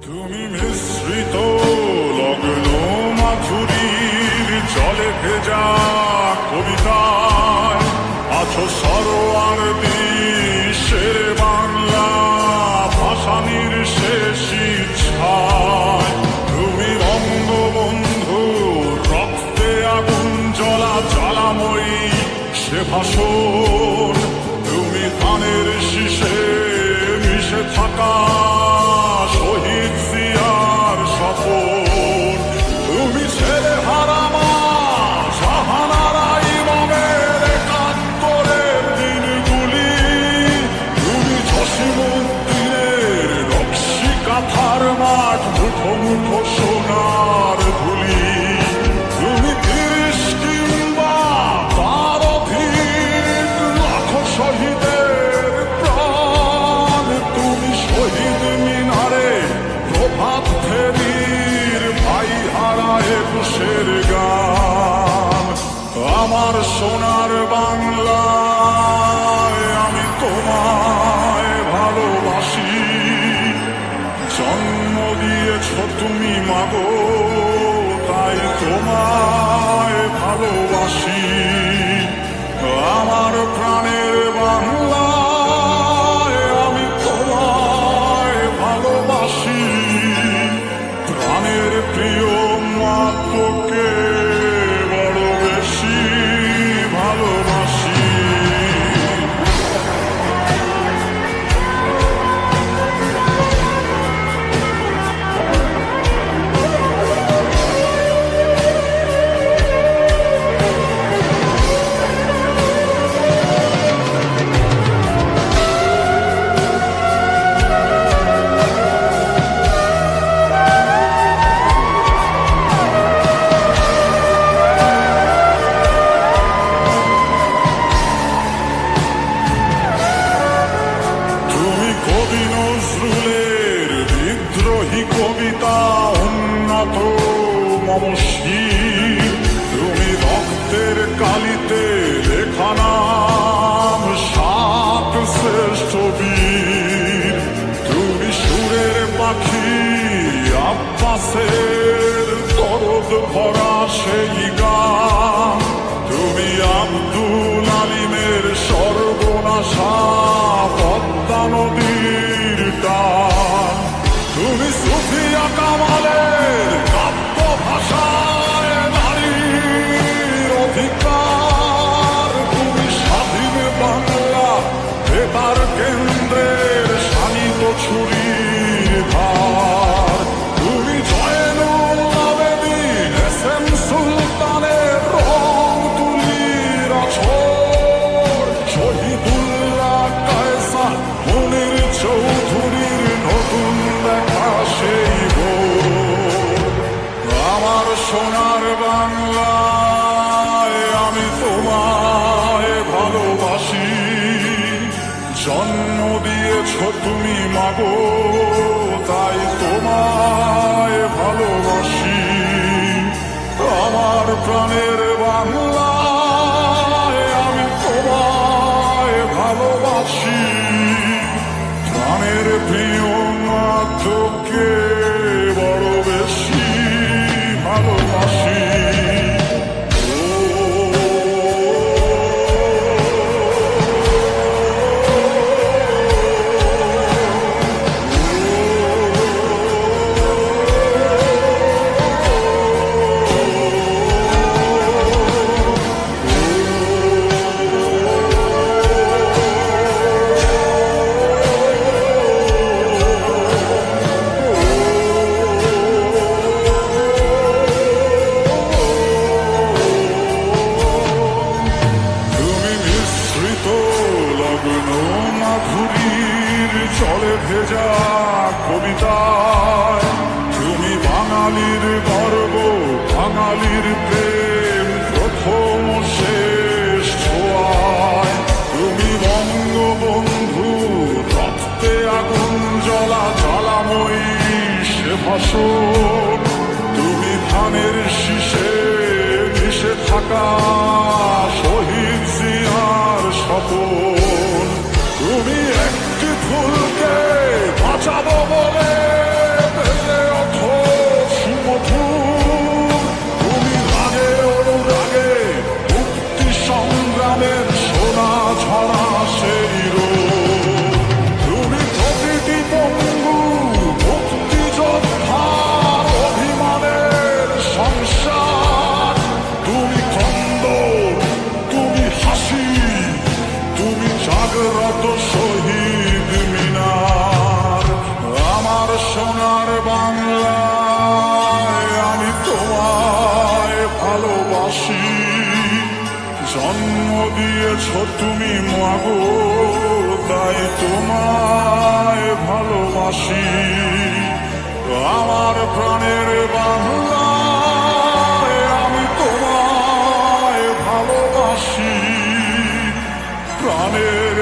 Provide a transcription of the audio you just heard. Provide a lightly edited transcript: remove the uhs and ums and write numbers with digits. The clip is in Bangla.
তুমি মিশ্রিত লগ্ন মাধুরীর জলে ভেজা কবিতায় আছো সরোয়ার বিশ্বের বাংলা ভাষানির শেষ ইচ্ছায়। তুমি বঙ্গবন্ধু রক্তে আগুন জ্বলা জ্বালাময়ী সে ভাষণ। তুমি ধানের শীষে মিশে থাকা শহীদ জিয়ার স্বপন। তুমি ছেলে হারা মা জাহানারা ইমামের একাত্তরের দিনগুলি। তুমি জসিমউদ্দিনের নকশি কাঁথার মাঠ মুঠো মুঠো সোনার ধুলি। তুমি ৩০ কিংবা তার অধিক লাখো শহীদের প্রাণ। তুমি শহীদ মিনারে প্রভাত ফেরির ভাই হারা একুশের গান। আমার সোনার বাংলায় আমি তোমায় ভালোবাসি। জন্ম দিয়েছ তুমি মাগো তাই তোমায় ভালোবাসি। আমার প্রাণের বাংলায় আমি তোমায় ভালোবাসি। প্রাণের প্রিয় মাতৃকে বড় বেশি ভালোবাসি। কবি নজরুলের বিদ্রোহী কবিতা উন্নত মমশী। তুমি রক্তের কালিতে লেখা নাম ৭ শ্রেষ্ঠ বীর। তুমি সুরের পাখি আব্বাসের দরদ ভরা সেই গান। তুমি আব্দুল আলিমের সর্বনাশা পদ্মা নদীর টান। তুমি সুফিয়া কামালের কাব্য ভাষায় নারীর অধিকার। তুমি স্বাধীন বাংলা বেতার কেন্দ্রের শানিত ছুরির ধার। তুমি জয়নুল আবেদিন এস.এম. সুলতানের রং তুলির আছর। শহীদুল্লাহ কায়সার মুনির চৌধুরীর নতুন দেখা সেই ভোর। আমার সোনার বাংলায় আমি তোমায় ভালোবাসি। জন্ম দিয়েছ তুমি মাগো তাই তোমায় ভালোবাসি। আমার প্রাণের বাংলায় আমি তোমায় ভালোবাসি। প্রাণের প্রিয় মাতৃকে বড় বেশি ভালোবাসি। চলে ভেজা কবিতায় তুমি বাঙালির গর্ব বাঙালির প্রেম প্রথম শেষ ছোঁয়ায়। তুমি বঙ্গবন্ধু রক্তে আগুন জ্বলা জ্বালাময়ী সে ভাষণ। তুমি ধানের শীষে মিশে থাকা শহীদ জিয়ার স্বপন। তুমি একটি ফুলকে বাঁচাবো বলে সোনার বাংলায় আমি তোমায় ভালোবাসি। জন্ম দিয়েছ তুমি মাগো, তাই তোমায় ভালোবাসি। আমার প্রাণের বাংলায় আমি তোমায় ভালোবাসি। প্রাণের